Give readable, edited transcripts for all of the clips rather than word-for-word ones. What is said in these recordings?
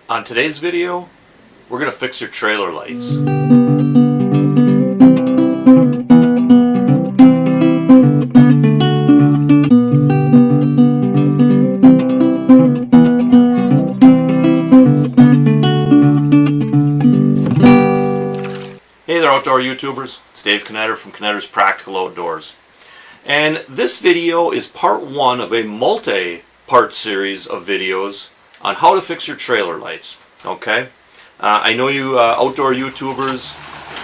On today's video, we're going to fix your trailer lights. Hey there outdoor YouTubers, it's Dave Knetter from Knetter's Practical Outdoors. And this video is part one of a multi-part series of videos on how to fix your trailer lights. Okay? I know you outdoor YouTubers,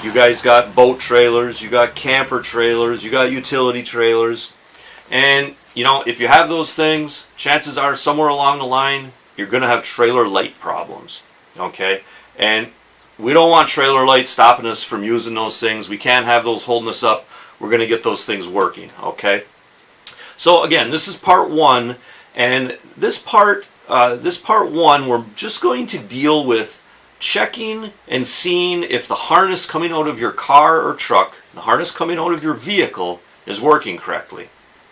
you guys got boat trailers, you got camper trailers, you got utility trailers. And you know, if you have those things, chances are somewhere along the line you're going to have trailer light problems. Okay? And we don't want trailer lights stopping us from using those things. We can't have those holding us up. We're going to get those things working. Okay? So again, this is part one, and this part one, we're just going to deal with checking and seeing if the harness coming out of your car or truck, the harness coming out of your vehicle, is working correctly.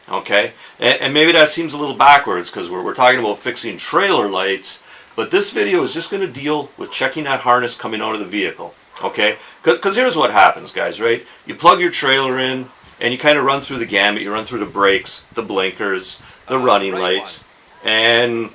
Okay? And maybe that seems a little backwards because we're talking about fixing trailer lights, but this video is just going to deal with checking that harness coming out of the vehicle. Okay? Because here's what happens, guys, right? You plug your trailer in, and you kind of run through the gamut. You run through the brakes, the blinkers, the running lights, and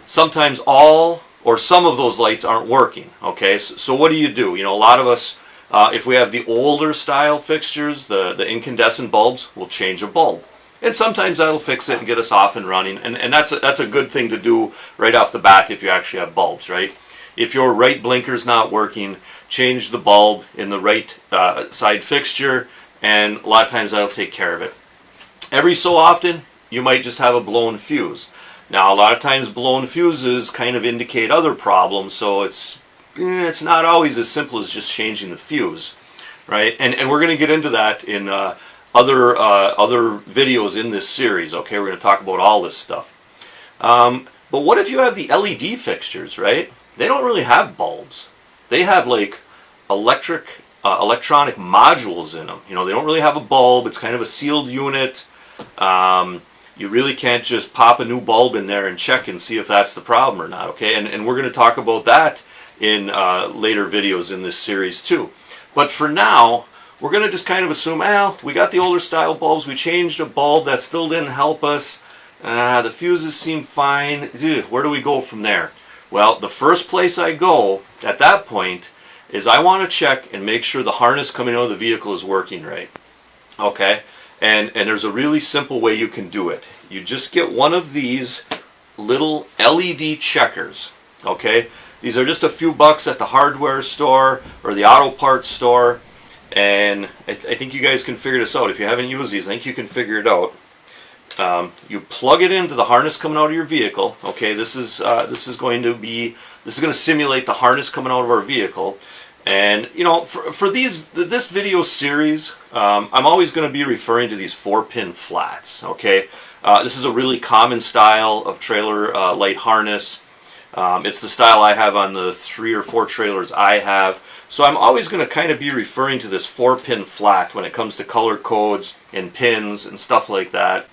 sometimes all or some of those lights aren't working. Okay, so what do? You know, a lot of us, if we have the older style fixtures, the incandescent bulbs, we'll change a bulb. And sometimes that'll fix it and get us off and running. And that's a good thing to do right off the bat if you actually have bulbs, right? If your right blinker's not working, change the bulb in the right side fixture, and a lot of times that'll take care of it. Every so often, you might just have a blown fuse. Now, a lot of times blown fuses kind of indicate other problems, so it's not always as simple as just changing the fuse, right? And we're going to get into that in other videos in this series. Okay, we're going to talk about all this stuff. But what if you have the LED fixtures, right? They don't really have bulbs. They have like electronic modules in them. You know, they don't really have a bulb. It's kind of a sealed unit. You really can't just pop a new bulb in there and check and see if that's the problem or not. Okay, and we're going to talk about that in later videos in this series too. But for now, we're going to just kind of assume, we got the older style bulbs. We changed a bulb that still didn't help us. The fuses seem fine. Where do we go from there? Well, the first place I go at that point is I want to check and make sure the harness coming out of the vehicle is working right. Okay? And there's a really simple way you can do it. You just get one of these little LED checkers. Okay? These are just a few bucks at the hardware store or the auto parts store. And I think you guys can figure this out. If you haven't used these, I think you can figure it out. You plug it into the harness coming out of your vehicle. Okay, this is going to simulate the harness coming out of our vehicle. And you know, for this video series, I'm always going to be referring to these 4-pin flats. Okay, this is a really common style of trailer light harness. It's the style I have on the 3 or 4 trailers I have. So I'm always going to kind of be referring to this 4-pin flat when it comes to color codes and pins and stuff like that.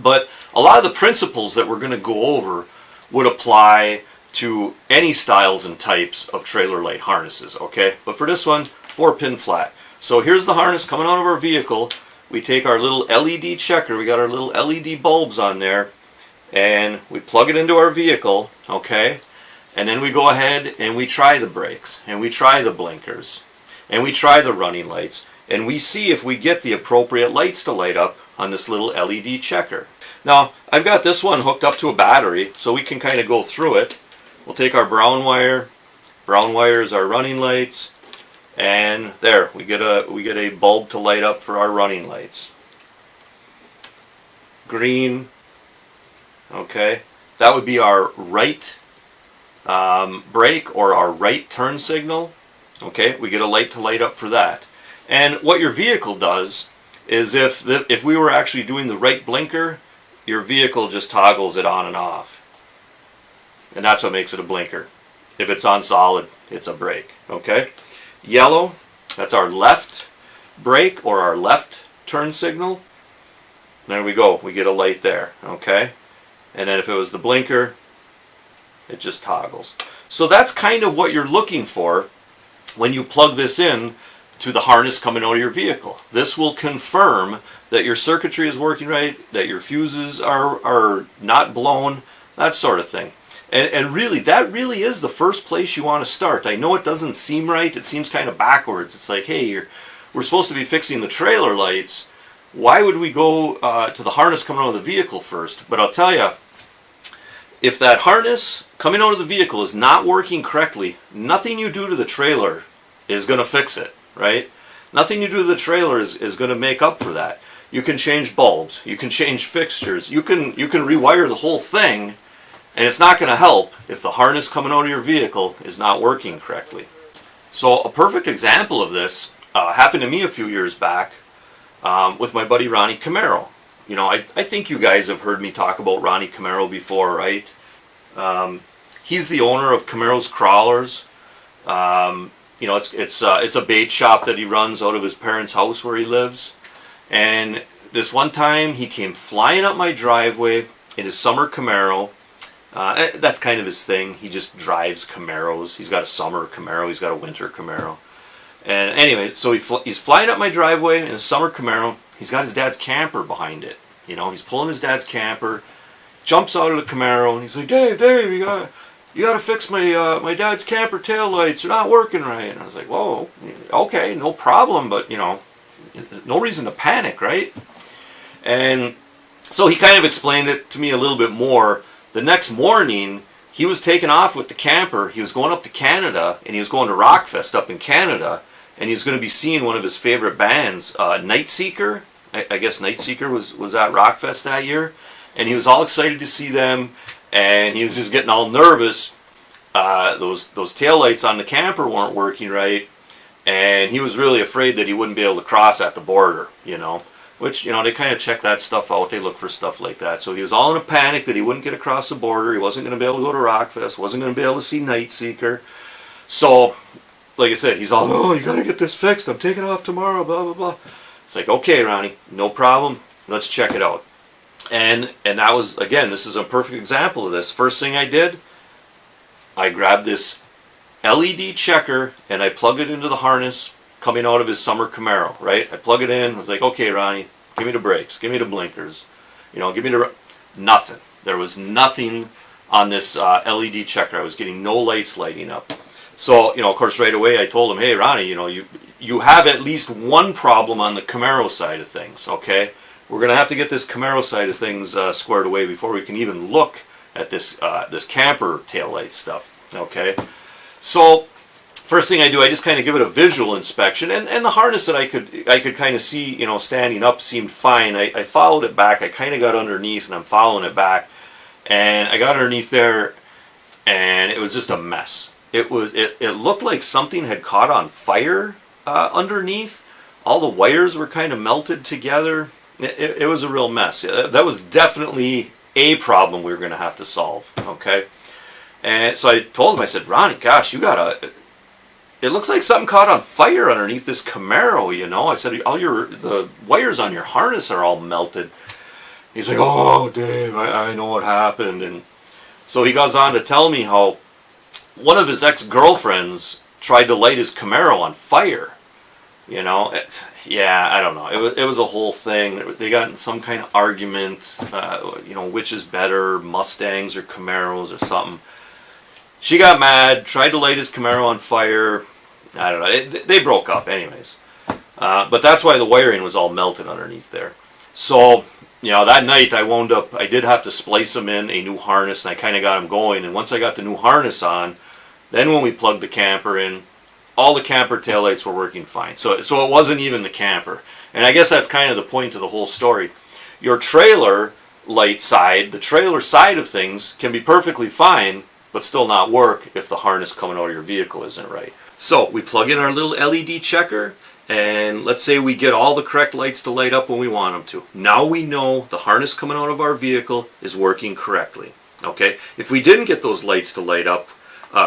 But a lot of the principles that we're going to go over would apply to any styles and types of trailer light harnesses, okay? But for this one, 4-pin flat. So here's the harness coming out of our vehicle. We take our little LED checker, we got our little LED bulbs on there, and we plug it into our vehicle, okay? And then we go ahead and we try the brakes, and we try the blinkers, and we try the running lights, and we see if we get the appropriate lights to light up on this little LED checker. Now, I've got this one hooked up to a battery, so we can kind of go through it. We'll take our brown wire. Brown wire is our running lights, and there we get a bulb to light up for our running lights. Green. Okay, that would be our right brake or our right turn signal. Okay, we get a light to light up for that. And what your vehicle does is if we were actually doing the right blinker, your vehicle just toggles it on and off. And that's what makes it a blinker. If it's on solid, it's a brake. Okay? Yellow, that's our left brake or our left turn signal. There we go. We get a light there. Okay? And then if it was the blinker, It just toggles. So that's kind of what you're looking for when you plug this in to the harness coming out of your vehicle. This will confirm that your circuitry is working right, that your fuses are not blown, that sort of thing. And really, that really is the first place you want to start. I know it doesn't seem right. It seems kind of backwards. It's like, hey, we're supposed to be fixing the trailer lights. Why would we go to the harness coming out of the vehicle first? But I'll tell you, if that harness coming out of the vehicle is not working correctly, nothing you do to the trailer is going to fix it, right? Nothing you do to the trailer is going to make up for that. You can change bulbs, you can change fixtures, you can rewire the whole thing, and it's not going to help if the harness coming out of your vehicle is not working correctly. So a perfect example of this happened to me a few years back with my buddy Ronnie Camaro. You know, I think you guys have heard me talk about Ronnie Camaro before, right? He's the owner of Camaro's Crawlers. You know, it's a bait shop that he runs out of his parents' house where he lives. And this one time he came flying up my driveway in his summer Camaro. That's kind of his thing. He just drives Camaros. He's got a summer Camaro. He's got a winter Camaro. And anyway, so he's flying up my driveway in a summer Camaro. He's got his dad's camper behind it. You know, he's pulling his dad's camper. Jumps out of the Camaro and he's like, Dave, you gotta fix my dad's camper tail lights. They're not working right. And I was like, whoa, okay, no problem, but you know, no reason to panic, right? And so he kind of explained it to me a little bit more. The next morning, he was taking off with the camper. He was going up to Canada, and he was going to Rockfest up in Canada, and he was going to be seeing one of his favorite bands, Nightseeker. I guess Nightseeker was at Rockfest that year, and he was all excited to see them, and he was just getting all nervous. Those taillights on the camper weren't working right, and he was really afraid that he wouldn't be able to cross at the border, you know. Which, you know, they kind of check that stuff out. They look for stuff like that. So he was all in a panic that he wouldn't get across the border. He wasn't going to be able to go to Rockfest. Wasn't going to be able to see Nightseeker. So, like I said, he's all, oh, you got to get this fixed. I'm taking off tomorrow, blah, blah, blah. It's like, okay, Ronnie, no problem. Let's check it out. And that was, again, this is a perfect example of this. First thing I did, I grabbed this LED checker and I plugged it into the harness coming out of his summer Camaro, right? I plug it in. I was like, okay, Ronnie, give me the brakes, give me the blinkers, you know, give me the... Nothing. There was nothing on this LED checker. I was getting no lights lighting up. So, you know, of course, right away I told him, hey, Ronnie, you know, you have at least one problem on the Camaro side of things, okay? We're going to have to get this Camaro side of things squared away before we can even look at this camper taillight stuff, okay? So, first thing I do, I just kind of give it a visual inspection, and the harness that I could kind of see, you know, standing up seemed fine. I followed it back. I kind of got underneath, and I'm following it back, and I got underneath there, and it was just a mess. It looked like something had caught on fire underneath. All the wires were kind of melted together. It was a real mess. That was definitely a problem we were going to have to solve. Okay, and so I told him, I said, Ronnie, gosh, you gotta. It looks like something caught on fire underneath this Camaro, you know. I said, the wires on your harness are all melted. He's like, oh, Dave, I know what happened. And so he goes on to tell me how one of his ex-girlfriends tried to light his Camaro on fire. You know, yeah, I don't know. It was a whole thing. They got in some kind of argument, you know, which is better, Mustangs or Camaros or something. She got mad, tried to light his Camaro on fire. I don't know. They broke up anyways. But that's why the wiring was all melted underneath there. So, you know, that night I did have to splice him in a new harness, and I kind of got him going. And once I got the new harness on, then when we plugged the camper in, all the camper taillights were working fine. So it wasn't even the camper. And I guess that's kind of the point of the whole story. Your trailer light side, the trailer side of things, can be perfectly fine, but still not work if the harness coming out of your vehicle isn't right. So we plug in our little LED checker, and let's say we get all the correct lights to light up when we want them to. Now we know the harness coming out of our vehicle is working correctly. Okay? If we didn't get those lights to light up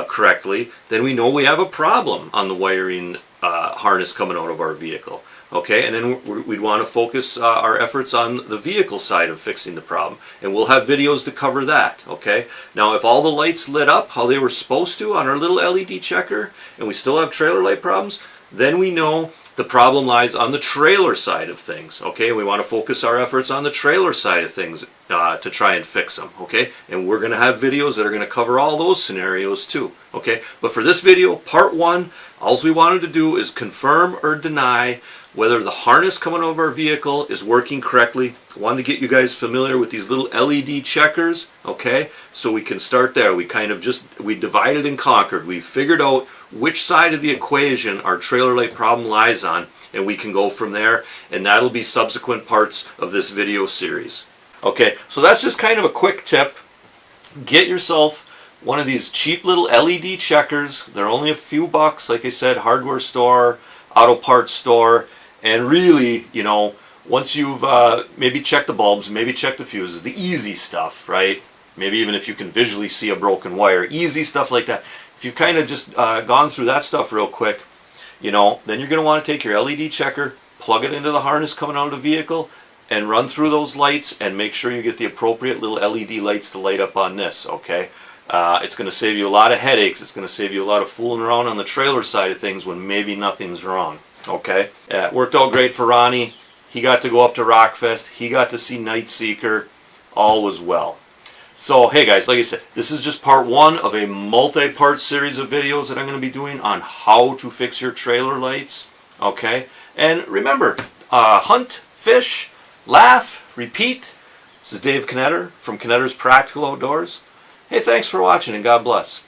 correctly, then we know we have a problem on the wiring harness coming out of our vehicle. Okay, and then we'd want to focus our efforts on the vehicle side of fixing the problem. And we'll have videos to cover that, okay? Now, if all the lights lit up how they were supposed to on our little LED checker, and we still have trailer light problems, then we know the problem lies on the trailer side of things, okay? We want to focus our efforts on the trailer side of things to try and fix them, okay? And we're going to have videos that are going to cover all those scenarios too, okay? But for this video, part one, all we wanted to do is confirm or deny whether the harness coming over our vehicle is working correctly. I wanted to get you guys familiar with these little LED checkers, okay? So we can start there. We divided and conquered. We figured out which side of the equation our trailer light problem lies on, and we can go from there, and that'll be subsequent parts of this video series. Okay, so that's just kind of a quick tip. Get yourself one of these cheap little LED checkers. They're only a few bucks, like I said, hardware store, auto parts store. And really, you know, once you've maybe checked the bulbs, maybe checked the fuses, the easy stuff, right? Maybe even if you can visually see a broken wire, easy stuff like that. If you've kind of just gone through that stuff real quick, you know, then you're going to want to take your LED checker, plug it into the harness coming out of the vehicle, and run through those lights and make sure you get the appropriate little LED lights to light up on this, okay? It's going to save you a lot of headaches. It's going to save you a lot of fooling around on the trailer side of things when maybe nothing's wrong. Okay, it worked out great for Ronnie. He got to go up to Rockfest. He got to see Night Seeker. All was well. So, hey guys, like I said, this is just part one of a multi-part series of videos that I'm going to be doing on how to fix your trailer lights. Okay, and remember, hunt, fish, laugh, repeat. This is Dave Knetter from Knetter's Practical Outdoors. Hey, thanks for watching and God bless.